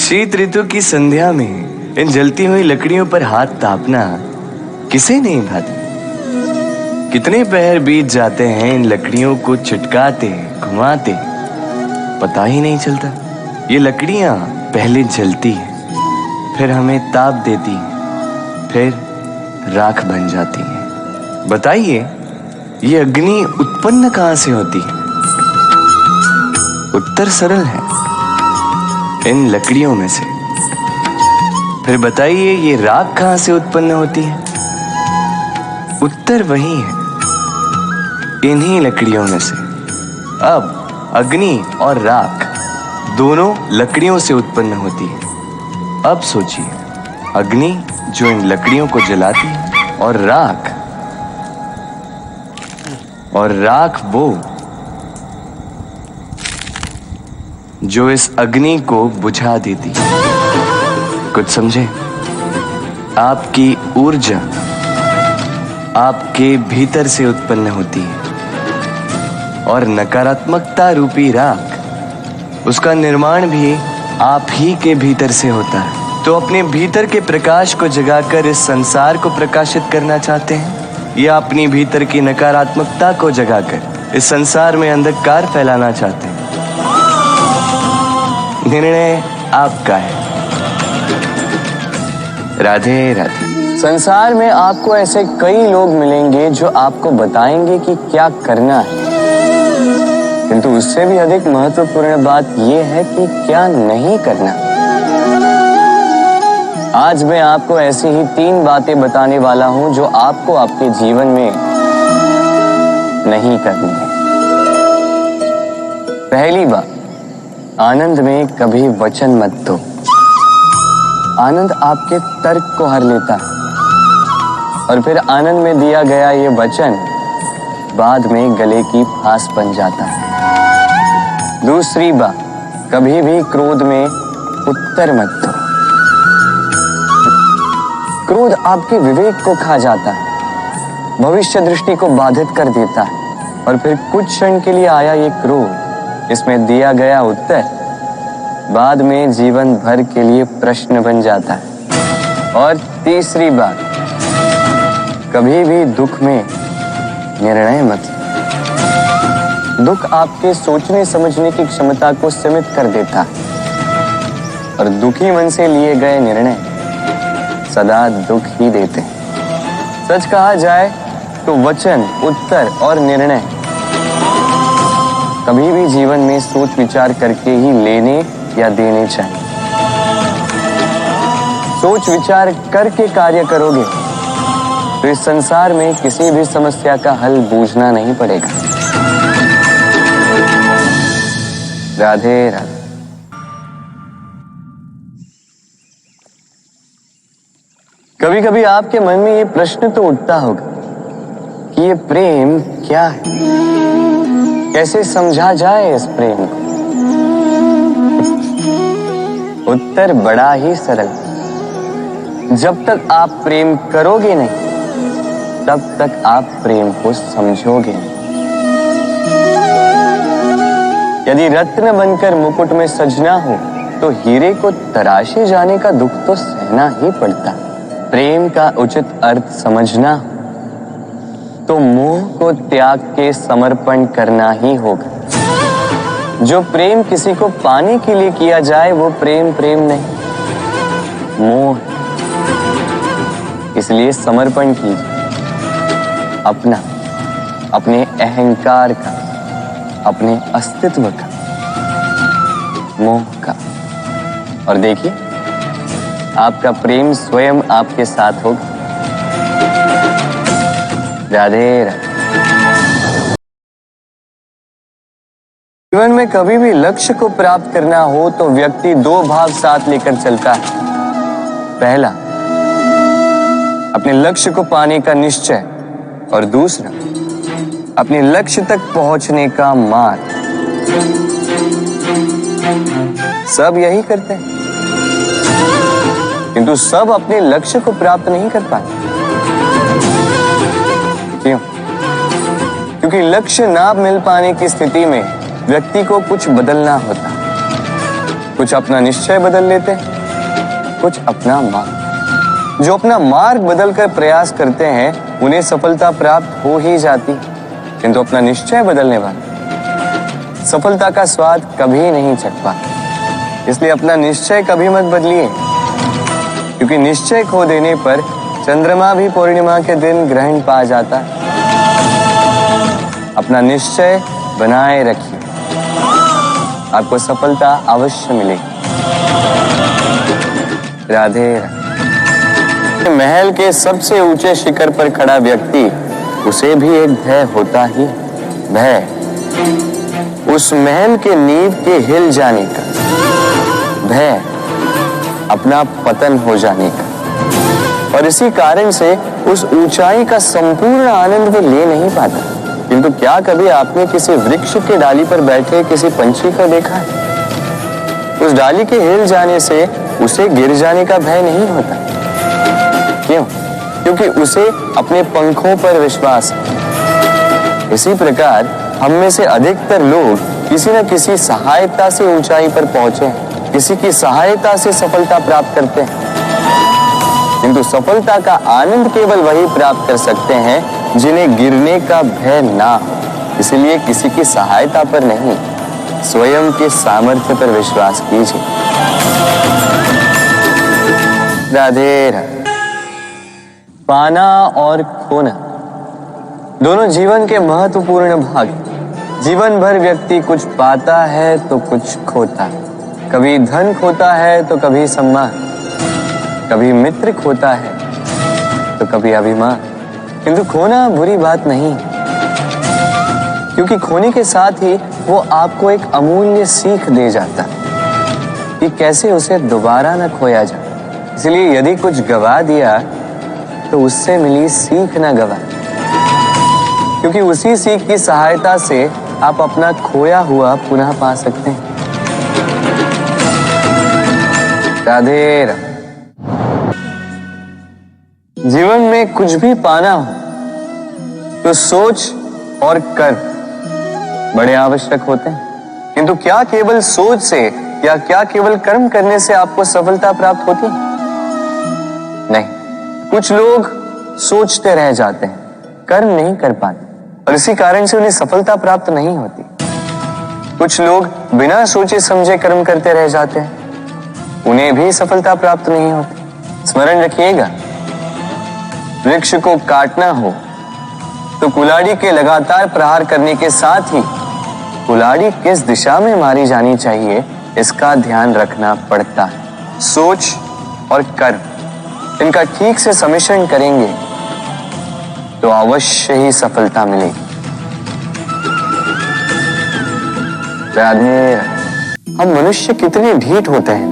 शीत ऋतु की संध्या में इन जलती हुई लकड़ियों पर हाथ तापना किसे नहीं भाता। कितने पहर बीत जाते हैं इन लकड़ियों को चिटकाते घुमाते, पता ही नहीं चलता। ये लकड़ियां पहले जलती हैं, फिर हमें ताप देती हैं, फिर राख बन जाती हैं। बताइए, ये अग्नि उत्पन्न कहां से होती है? उत्तर सरल है, इन लकड़ियों में से। फिर बताइए, ये राख कहां से उत्पन्न होती है? उत्तर वही है, इन्हीं लकड़ियों में से। अब अग्नि और राख दोनों लकड़ियों से उत्पन्न होती है। अब सोचिए, अग्नि जो इन लकड़ियों को जलाती है, और राख वो जो इस अग्नि को बुझा देती है। कुछ समझे? आपकी ऊर्जा आपके भीतर से उत्पन्न होती है, और नकारात्मकता रूपी राख, उसका निर्माण भी आप ही के भीतर से होता है। तो अपने भीतर के प्रकाश को जगाकर इस संसार को प्रकाशित करना चाहते हैं, या अपनी भीतर की नकारात्मकता को जगाकर इस संसार में अंधकार फैलाना चाहते हैं? निर्णय आपका है। राधे राधे। संसार में आपको ऐसे कई लोग मिलेंगे जो आपको बताएंगे कि क्या करना है, किंतु उससे भी अधिक महत्वपूर्ण बात यह है कि क्या नहीं करना। आज मैं आपको ऐसी ही 3 बातें बताने वाला हूं जो आपको आपके जीवन में नहीं करनी है। पहली बात, आनंद में कभी वचन मत दो। आनंद आपके तर्क को हर लेता है, और फिर आनंद में दिया गया ये वचन बाद में गले की फांस बन जाता है। दूसरी बात, कभी भी क्रोध में उत्तर मत दो। क्रोध आपके विवेक को खा जाता है, भविष्य दृष्टि को बाधित कर देता है, और फिर कुछ क्षण के लिए आया ये क्रोध, इसमें दिया गया उत्तर बाद में जीवन भर के लिए प्रश्न बन जाता है। और तीसरी बात, कभी भी दुख में निर्णय मत लो। दुख आपके सोचने समझने की क्षमता को सीमित कर देता है, और दुखी मन से लिए गए निर्णय सदा दुख ही देते हैं। सच कहा जाए तो वचन, उत्तर और निर्णय कभी भी जीवन में सोच विचार करके ही लेने या देने चाहिए। सोच विचार करके कार्य करोगे तो इस संसार में किसी भी समस्या का हल बूझना नहीं पड़ेगा। राधे राधे। कभी कभी आपके मन में ये प्रश्न तो उठता होगा कि ये प्रेम क्या है, कैसे समझा जाए इस प्रेम को। उत्तर बड़ा ही सरल, जब तक आप प्रेम करोगे नहीं तब तक आप प्रेम को समझोगे नहीं। यदि रत्न बनकर मुकुट में सजना हो तो हीरे को तराशे जाने का दुख तो सहना ही पड़ता। प्रेम का उचित अर्थ समझना हो तो मोह को त्याग के समर्पण करना ही होगा। जो प्रेम किसी को पाने के लिए किया जाए वो प्रेम प्रेम नहीं, मोह। इसलिए समर्पण कीजिए अपना, अपने अहंकार का, अपने अस्तित्व का, मोह का, और देखिए आपका प्रेम स्वयं आपके साथ होगा। राधे राधे। जीवन में कभी भी लक्ष्य को प्राप्त करना हो तो व्यक्ति 2 भाव साथ लेकर चलता है। पहला, अपने लक्ष्य को पाने का निश्चय, और दूसरा, अपने लक्ष्य तक पहुंचने का मार्ग। सब यही करते हैं, किंतु सब अपने लक्ष्य को प्राप्त नहीं कर पाते। क्यों? क्योंकि लक्ष्य ना मिल पाने की स्थिति में व्यक्ति को कुछ बदलना होता। कुछ अपना निश्चय बदल लेते हैं, कुछ अपना मार्ग। जो अपना मार्ग बदलकर प्रयास करते हैं उन्हें सफलता प्राप्त हो ही जाती, किंतु अपना निश्चय बदलने वाले सफलता का स्वाद कभी नहीं चख पाते। इसलिए अपना निश्चय कभी मत बदलिए, क्योंकि निश्चय खो देने पर चंद्रमा भी पूर्णिमा के दिन ग्रहण पा जाता है। अपना निश्चय बनाए रखिए, आपको सफलता अवश्य मिलेगी। राधे राधे। महल के सबसे ऊंचे शिखर पर खड़ा व्यक्ति, उसे भी एक भय होता ही, भय उस महल के नींव के हिल जाने का, भय अपना पतन हो जाने का। और इसी कारण से उस ऊंचाई का संपूर्ण आनंद वो ले नहीं पाता। किंतु क्या कभी आपने किसी वृक्ष के डाली पर बैठे किसी पंछी को देखा है? उस डाली के हिल जाने से उसे गिर जाने का भय नहीं होता। क्यों? क्योंकि उसे अपने पंखों पर विश्वास है। इसी प्रकार हम में से अधिकतर लोग किसी न किसी सहायता से ऊंचाई पर पहुंचे हैं, किसी की सहायता से सफलता प्राप्त करते हैं। किंतु सफलता का आनंद केवल वही प्राप्त कर सकते हैं जिन्हें गिरने का भय ना हो। इसलिए किसी की सहायता पर नहीं, स्वयं के सामर्थ्य पर विश्वास कीजिए। राधे राधे। पाना और खोना दोनों जीवन के महत्वपूर्ण भाग। जीवन भर व्यक्ति कुछ पाता है तो कुछ खोता है। कभी धन खोता है तो कभी सम्मान, कभी मित्र खोता है तो कभी अभिमान। किंतु खोना बुरी बात नहीं, क्योंकि खोने के साथ ही वो आपको एक अमूल्य सीख दे जाता कि कैसे उसे दोबारा न खोया जाए। इसलिए यदि कुछ गवा दिया तो उससे मिली सीख न गवा, क्योंकि उसी सीख की सहायता से आप अपना खोया हुआ पुनः पा सकते हैं। राधे राधे। जीवन में कुछ भी पाना हो तो सोच और कर्म बड़े आवश्यक होते हैं। किंतु क्या केवल सोच से या क्या केवल कर्म करने से आपको सफलता प्राप्त होती है? नहीं। कुछ लोग सोचते रह जाते हैं, कर्म नहीं कर पाते, और इसी कारण से उन्हें सफलता प्राप्त नहीं होती। कुछ लोग बिना सोचे समझे कर्म करते रह जाते हैं, उन्हें भी सफलता प्राप्त नहीं होती। स्मरण रखिएगा, वृक्ष को काटना हो तो कुल्हाड़ी के लगातार प्रहार करने के साथ ही कुल्हाड़ी किस दिशा में मारी जानी चाहिए इसका ध्यान रखना पड़ता है। सोच और कर्म इनका ठीक से सम्मिश्रण करेंगे तो अवश्य ही सफलता मिलेगी। राधे। हम मनुष्य कितने ढीठ होते हैं।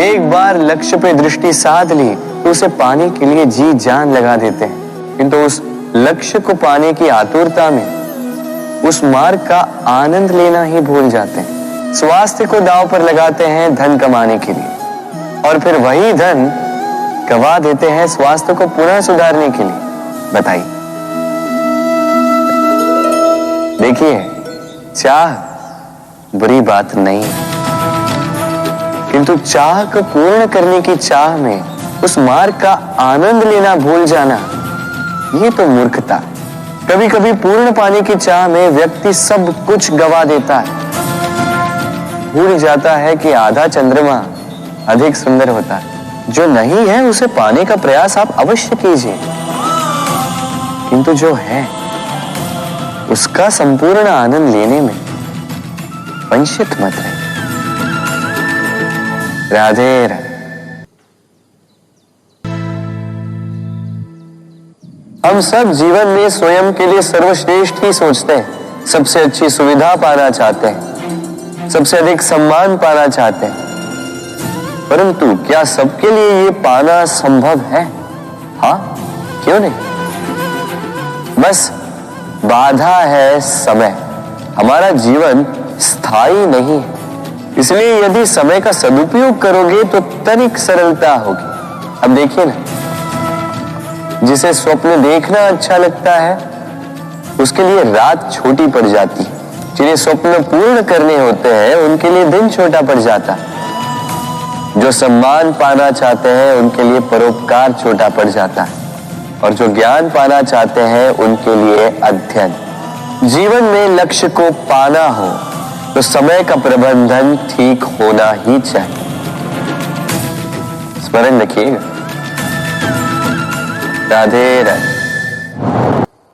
एक बार लक्ष्य पे दृष्टि साध ली तो उसे पाने के लिए जी जान लगा देते हैं, किंतु उस लक्ष्य को पाने की आतुरता में उस मार्ग का आनंद लेना ही भूल जाते हैं। स्वास्थ्य को दांव पर लगाते हैं धन कमाने के लिए, और फिर वही धन गवा देते हैं स्वास्थ्य को पुनः सुधारने के लिए। बताइए। देखिए, चाह बुरी बात नहीं, किंतु चाह को पूर्ण करने की चाह में उस मार्ग का आनंद लेना भूल जाना, ये तो मूर्खता। कभी कभी पूर्ण पाने की चाह में व्यक्ति सब कुछ गवा देता है, भूल जाता है कि आधा चंद्रमा अधिक सुंदर होता है। जो नहीं है उसे पाने का प्रयास आप अवश्य कीजिए, किंतु जो है उसका संपूर्ण आनंद लेने में वंचित मत रहे। राधे राधे। हम सब जीवन में स्वयं के लिए सर्वश्रेष्ठ ही सोचते हैं, सबसे अच्छी सुविधा पाना चाहते हैं, सबसे अधिक सम्मान पाना चाहते हैं, परंतु क्या सबके लिए ये पाना संभव है? हाँ, क्यों नहीं। बस बाधा है समय। हमारा जीवन स्थायी नहीं है, इसलिए यदि समय का सदुपयोग करोगे तो तनिक सरलता होगी। अब देखिए ना, जिसे स्वप्न देखना अच्छा लगता है उसके लिए रात छोटी पड़ जाती है, जिन्हें स्वप्न पूर्ण करने होते हैं उनके लिए दिन छोटा पड़ जाता है। जो सम्मान पाना चाहते हैं उनके लिए परोपकार छोटा पड़ जाता है, और जो ज्ञान पाना चाहते हैं उनके लिए अध्ययन। जीवन में लक्ष्य को पाना हो तो समय का प्रबंधन ठीक होना ही चाहिए। स्मरण रखिएगा। राधे राधे।